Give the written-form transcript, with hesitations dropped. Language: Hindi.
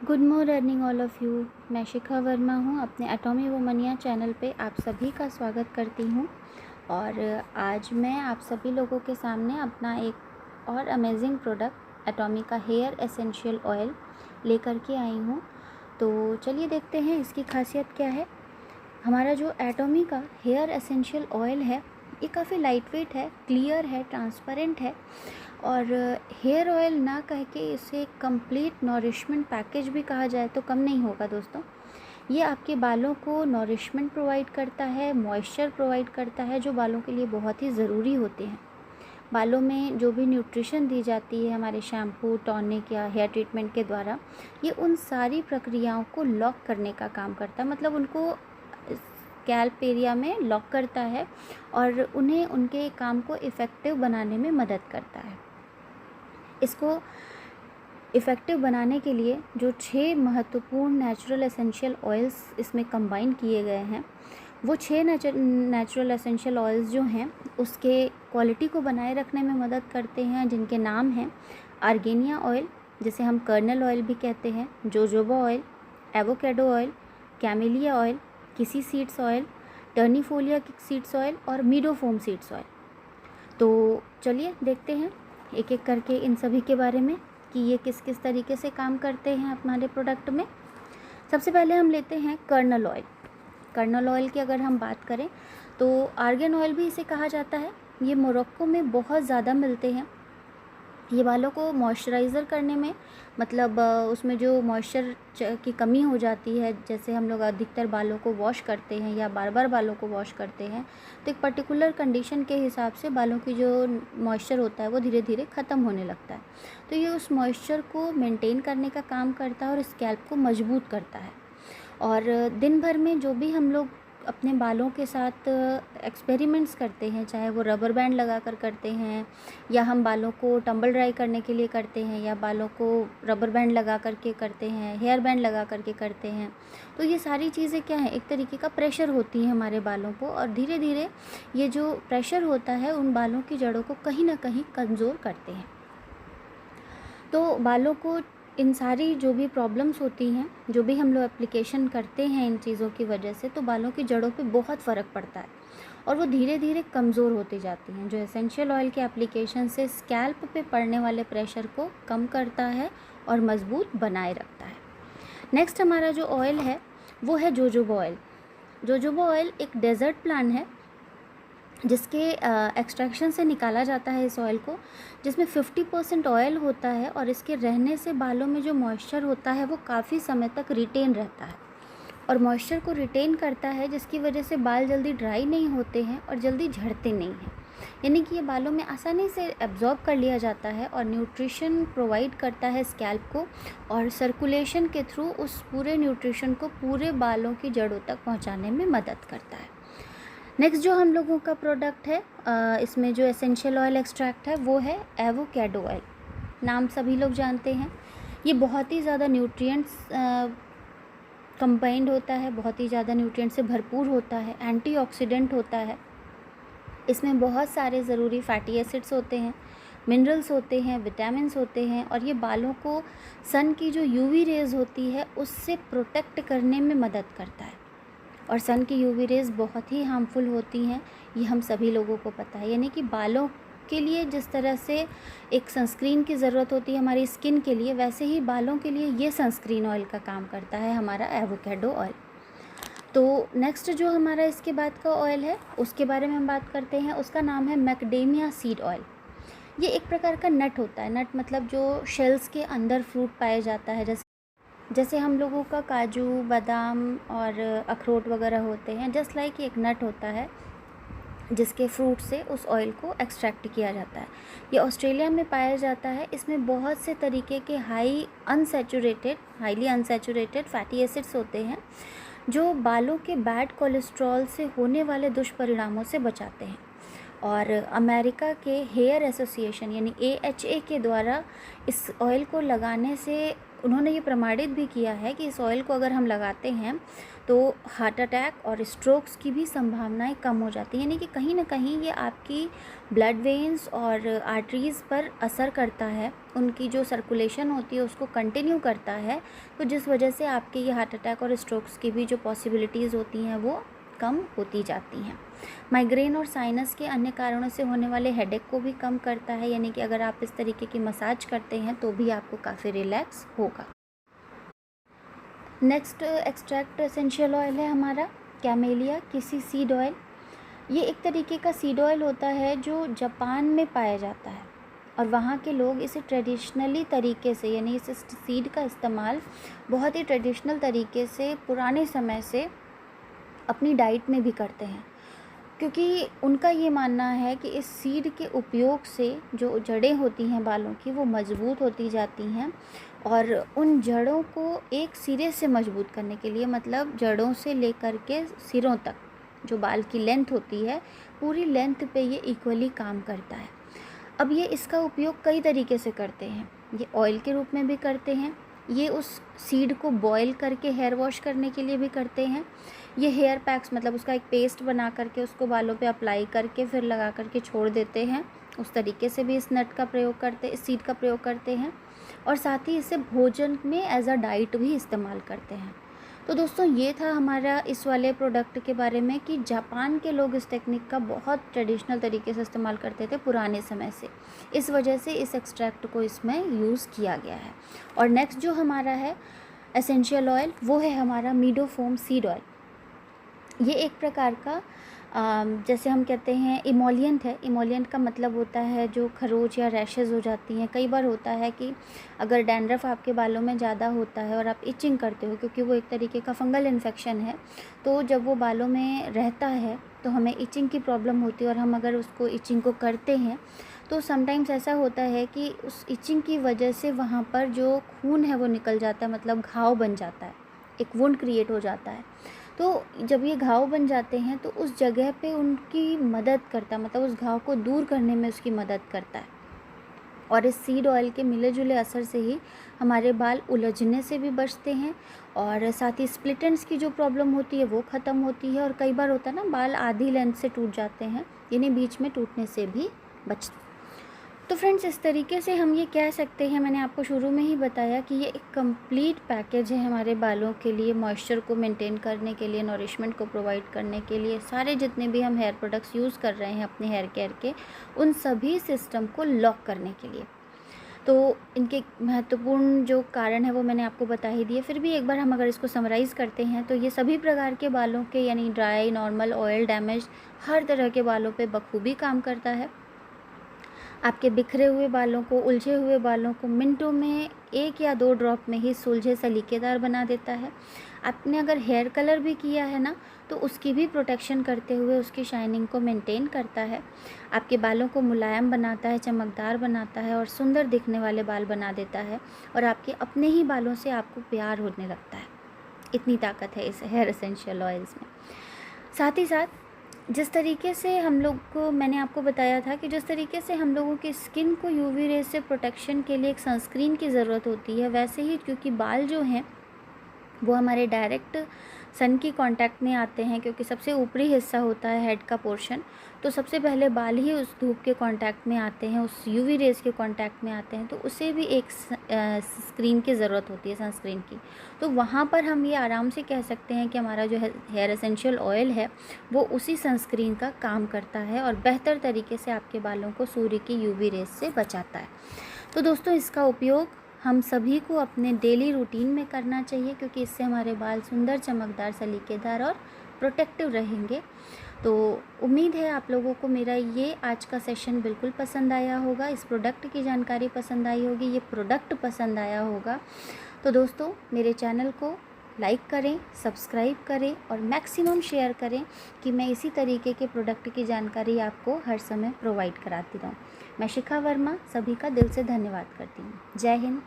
Good morning all of you. मैं शिखा वर्मा हूँ। अपने एटॉमी वुमनिया चैनल पे आप सभी का स्वागत करती हूँ। और आज मैं आप सभी लोगों के सामने अपना एक और अमेजिंग प्रोडक्ट एटॉमी का हेयर एसेंशियल ऑयल लेकर के आई हूँ। तो चलिए देखते हैं इसकी खासियत क्या है। हमारा जो एटॉमी का हेयर एसेंशियल ऑयल है ये काफ़ी लाइट वेट है, क्लियर है, ट्रांसपेरेंट है और हेयर ऑयल ना कह के इसे कंप्लीट नॉरिशमेंट पैकेज भी कहा जाए तो कम नहीं होगा दोस्तों। ये आपके बालों को नॉरिशमेंट प्रोवाइड करता है, मॉइस्चर प्रोवाइड करता है जो बालों के लिए बहुत ही ज़रूरी होते हैं। बालों में जो भी न्यूट्रिशन दी जाती है हमारे शैम्पू, टॉनिक या हेयर ट्रीटमेंट के द्वारा, ये उन सारी प्रक्रियाओं को लॉक करने का काम करता है, मतलब उनको स्कैल्प एरिया में लॉक करता है और उन्हें उनके काम को इफ़ेक्टिव बनाने में मदद करता है। इसको इफ़ेक्टिव बनाने के लिए जो 6 महत्वपूर्ण नेचुरल एसेंशियल ऑयल्स इसमें कंबाइन किए गए हैं, वो 6 नेचुरल एसेंशियल ऑयल्स जो हैं उसके क्वालिटी को बनाए रखने में मदद करते हैं, जिनके नाम हैं आर्गेनिया ऑयल, जिसे हम कर्नल ऑयल भी कहते हैं, jojoba oil, avocado oil, camellia oil, किसी सीड्स ऑयल, टर्नीफोलिया सीड्स ऑयल और मीडोफोम सीड्स ऑयल। तो चलिए देखते हैं एक एक करके इन सभी के बारे में कि ये किस किस तरीके से काम करते हैं हमारे प्रोडक्ट में। सबसे पहले हम लेते हैं कर्नल ऑयल। कर्नल ऑयल की अगर हम बात करें तो आर्गन ऑयल भी इसे कहा जाता है। ये मोरक्को में बहुत ज़्यादा मिलते हैं। ये बालों को मॉइस्चराइज़र करने में, मतलब उसमें जो मॉइस्चर की कमी हो जाती है, जैसे हम लोग अधिकतर बालों को वॉश करते हैं या बार बार बालों को वॉश करते हैं तो एक पर्टिकुलर कंडीशन के हिसाब से बालों की जो मॉइस्चर होता है वो धीरे धीरे ख़त्म होने लगता है। तो ये उस मॉइस्चर को मेंटेन करने का काम करता है और स्कैल्प को मजबूत करता है। और दिन भर में जो भी हम लोग अपने बालों के साथ एक्सपेरिमेंट्स करते हैं, चाहे वो रबर बैंड लगा कर करते हैं या हम बालों को टंबल ड्राई करने के लिए करते हैं या बालों को रबर बैंड लगा करके करते हैं, हेयर बैंड लगा करके करते हैं, तो ये सारी चीज़ें क्या है, एक तरीके का प्रेशर होती है हमारे बालों को और धीरे धीरे ये जो प्रेशर होता है उन बालों की जड़ों को कहीं ना कहीं कमज़ोर करते हैं। तो बालों को इन सारी जो भी प्रॉब्लम्स होती हैं, जो भी हम लोग एप्लीकेशन करते हैं इन चीज़ों की वजह से, तो बालों की जड़ों पे बहुत फ़र्क पड़ता है और वो धीरे धीरे कमज़ोर होती जाती हैं। जो एसेंशियल ऑयल के एप्लीकेशन से स्कैल्प पे पड़ने वाले प्रेशर को कम करता है और मज़बूत बनाए रखता है। नेक्स्ट हमारा जो ऑयल है वो है जोजोबा ऑयल। जोजोबा ऑयल एक डेजर्ट प्लांट है जिसके एक्सट्रैक्शन से निकाला जाता है इस ऑयल को, जिसमें 50% ऑयल होता है और इसके रहने से बालों में जो मॉइस्चर होता है वो काफ़ी समय तक रिटेन रहता है और मॉइस्चर को रिटेन करता है, जिसकी वजह से बाल जल्दी ड्राई नहीं होते हैं और जल्दी झड़ते नहीं हैं। यानी कि ये बालों में आसानी से एब्जॉर्ब कर लिया जाता है और न्यूट्रिशन प्रोवाइड करता है स्कैल्प को और सर्कुलेशन के थ्रू उस पूरे न्यूट्रिशन को पूरे बालों की जड़ों तक पहुँचाने में मदद करता है। नेक्स्ट जो हम लोगों का प्रोडक्ट है, इसमें जो एसेंशियल ऑयल एक्सट्रैक्ट है वो है एवोकेडो ऑयल। नाम सभी लोग जानते हैं। ये बहुत ही ज़्यादा न्यूट्रिएंट्स कंबाइंड होता है, बहुत ही ज़्यादा न्यूट्रिएंट से भरपूर होता है, एंटीऑक्सीडेंट होता है। इसमें बहुत सारे ज़रूरी फैटी एसिड्स होते हैं, मिनरल्स होते हैं, विटामिन्स होते हैं और ये बालों को सन की जो यूवी रेज़ होती है उससे प्रोटेक्ट करने में मदद करता है। और सन की यूवी रेज़ बहुत ही हार्मफुल होती हैं, ये हम सभी लोगों को पता है। यानी कि बालों के लिए जिस तरह से एक सनस्क्रीन की ज़रूरत होती है हमारी स्किन के लिए, वैसे ही बालों के लिए ये सनस्क्रीन ऑयल का काम करता है हमारा एवोकेडो ऑयल। तो नेक्स्ट जो हमारा इसके बाद का ऑयल है उसके बारे में हम बात करते हैं। उसका नाम है मैकडेमिया सीड ऑयल। ये एक प्रकार का नट होता है। नट मतलब जो शेल्स के अंदर फ्रूट पाया जाता है, जैसे हम लोगों का काजू, बादाम और अखरोट वगैरह होते हैं, जस्ट लाइक एक नट होता है जिसके फ्रूट से उस ऑयल को एक्सट्रैक्ट किया जाता है। ये ऑस्ट्रेलिया में पाया जाता है। इसमें बहुत से तरीके के हाईली अनसैचुरेटेड फैटी एसिड्स होते हैं जो बालों के बैड कोलेस्ट्रॉल से होने वाले दुष्परिणामों से बचाते हैं। और अमेरिका के हेयर एसोसिएशन यानी AHA के द्वारा इस ऑयल को लगाने से उन्होंने ये प्रमाणित भी किया है कि इस ऑयल को अगर हम लगाते हैं तो हार्ट अटैक और स्ट्रोक्स की भी संभावनाएं कम हो जाती हैं। यानी कि कहीं ना कहीं ये आपकी ब्लड वेन्स और आर्टरीज़ पर असर करता है, उनकी जो सर्कुलेशन होती है उसको कंटिन्यू करता है, तो जिस वजह से आपके ये हार्ट अटैक और स्ट्रोक्स की भी जो पॉसिबिलिटीज़ होती हैं वो कम होती जाती हैं। माइग्रेन और साइनस के अन्य कारणों से होने वाले हेडेक को भी कम करता है, यानी कि अगर आप इस तरीके की मसाज करते हैं तो भी आपको काफ़ी रिलैक्स होगा। नेक्स्ट एक्सट्रैक्ट एसेंशियल ऑयल है हमारा कैमेलिया किसी सीड ऑयल। ये एक तरीके का सीड ऑयल होता है जो जापान में पाया जाता है और वहाँ के लोग इसे ट्रेडिशनली तरीके से, यानी इस सीड का इस्तेमाल बहुत ही ट्रेडिशनल तरीके से पुराने समय से अपनी डाइट में भी करते हैं, क्योंकि उनका ये मानना है कि इस सीड के उपयोग से जो जड़ें होती हैं बालों की वो मज़बूत होती जाती हैं और उन जड़ों को एक सिरे से मजबूत करने के लिए, मतलब जड़ों से लेकर के सिरों तक जो बाल की लेंथ होती है पूरी लेंथ पे ये इक्वली काम करता है। अब ये इसका उपयोग कई तरीके से करते हैं। ये ऑयल के रूप में भी करते हैं, ये उस सीड को बॉयल करके हेयर वॉश करने के लिए भी करते हैं, ये हेयर पैक्स मतलब उसका एक पेस्ट बना करके उसको बालों पे अप्लाई करके फिर लगा करके छोड़ देते हैं, उस तरीके से भी इस नट का प्रयोग करते, इस सीड का प्रयोग करते हैं, और साथ ही इसे भोजन में एज अ डाइट भी इस्तेमाल करते हैं। तो दोस्तों ये था हमारा इस वाले प्रोडक्ट के बारे में कि जापान के लोग इस टेक्निक का बहुत ट्रेडिशनल तरीके से इस्तेमाल करते थे पुराने समय से, इस वजह से इस एक्सट्रैक्ट को इसमें यूज़ किया गया है। और नेक्स्ट जो हमारा है एसेंशियल ऑयल वो है हमारा मीडोफोम सीड ऑयल। ये एक प्रकार का जैसे हम कहते हैं इमोलिएंट है। इमोलिएंट का मतलब होता है जो खरोच या रैशेज़ हो जाती हैं। कई बार होता है कि अगर डैंड्रफ आपके बालों में ज़्यादा होता है और आप इचिंग करते हो, क्योंकि वो एक तरीके का फंगल इन्फेक्शन है, तो जब वो बालों में रहता है तो हमें इचिंग की प्रॉब्लम होती है और हम अगर उसको इचिंग को करते हैं तो समटाइम्स ऐसा होता है कि उस इचिंग की वजह से वहाँ पर जो खून है वो निकल जाता है, मतलब घाव बन जाता है, एक वुंड क्रिएट हो जाता है। तो जब ये घाव बन जाते हैं तो उस जगह पे उनकी मदद करता है, मतलब उस घाव को दूर करने में उसकी मदद करता है। और इस सीड ऑयल के मिले जुले असर से ही हमारे बाल उलझने से भी बचते हैं और साथ ही स्प्लिट एंड्स की जो प्रॉब्लम होती है वो ख़त्म होती है। और कई बार होता है ना बाल आधी लेंथ से टूट जाते हैं, यानी बीच में टूटने से भी बचते। तो फ्रेंड्स इस तरीके से हम ये कह सकते हैं, मैंने आपको शुरू में ही बताया कि ये एक कंप्लीट पैकेज है हमारे बालों के लिए, मॉइस्चर को मेंटेन करने के लिए, नॉरिशमेंट को प्रोवाइड करने के लिए। सारे जितने भी हम हेयर प्रोडक्ट्स यूज़ कर रहे हैं अपने हेयर केयर के, उन सभी सिस्टम को लॉक करने के लिए। तो इनके महत्वपूर्ण जो कारण है वो मैंने आपको बता ही दिए। फिर भी एक बार हम अगर इसको समराइज़ करते हैं तो ये सभी प्रकार के बालों के, यानी ड्राई, नॉर्मल, ऑयल, डैमेज, हर तरह के बालों पे बखूबी काम करता है। आपके बिखरे हुए बालों को, उलझे हुए बालों को मिनटों में 1 या 2 ड्रॉप में ही सुलझे सलीकेदार बना देता है। आपने अगर हेयर कलर भी किया है ना तो उसकी भी प्रोटेक्शन करते हुए उसकी शाइनिंग को मेंटेन करता है। आपके बालों को मुलायम बनाता है, चमकदार बनाता है और सुंदर दिखने वाले बाल बना देता है और आपके अपने ही बालों से आपको प्यार होने लगता है। इतनी ताकत है इस हेयर एसेंशियल ऑयल्स में। साथ ही साथ जिस तरीके से हम लोग को, मैंने आपको बताया था कि जिस तरीके से हम लोगों की स्किन को यूवी रेज से प्रोटेक्शन के लिए एक सनस्क्रीन की ज़रूरत होती है, वैसे ही क्योंकि बाल जो हैं वो हमारे डायरेक्ट सन की कांटेक्ट में आते हैं, क्योंकि सबसे ऊपरी हिस्सा होता है हेड का पोर्शन, तो सबसे पहले बाल ही उस धूप के कांटेक्ट में आते हैं, उस यूवी रेज के कांटेक्ट में आते हैं, तो उसे भी एक स्क्रीन की ज़रूरत होती है, सनस्क्रीन की। तो वहाँ पर हम ये आराम से कह सकते हैं कि हमारा जो हेयर एसेंशियल ऑयल है वो उसी सनस्क्रीन का काम करता है और बेहतर तरीके से आपके बालों को सूर्य की यूवी रेज से बचाता है। तो दोस्तों इसका उपयोग हम सभी को अपने डेली रूटीन में करना चाहिए, क्योंकि इससे हमारे बाल सुंदर, चमकदार, सलीकेदार और प्रोटेक्टिव रहेंगे। तो उम्मीद है आप लोगों को मेरा ये आज का सेशन बिल्कुल पसंद आया होगा, इस प्रोडक्ट की जानकारी पसंद आई होगी, ये प्रोडक्ट पसंद आया होगा। तो दोस्तों मेरे चैनल को लाइक करें, सब्सक्राइब करें और मैक्सिमम शेयर करें कि मैं इसी तरीके के प्रोडक्ट की जानकारी आपको हर समय प्रोवाइड कराती रहूँ। मैं शिखा वर्मा सभी का दिल से धन्यवाद करती हूँ। जय हिंद।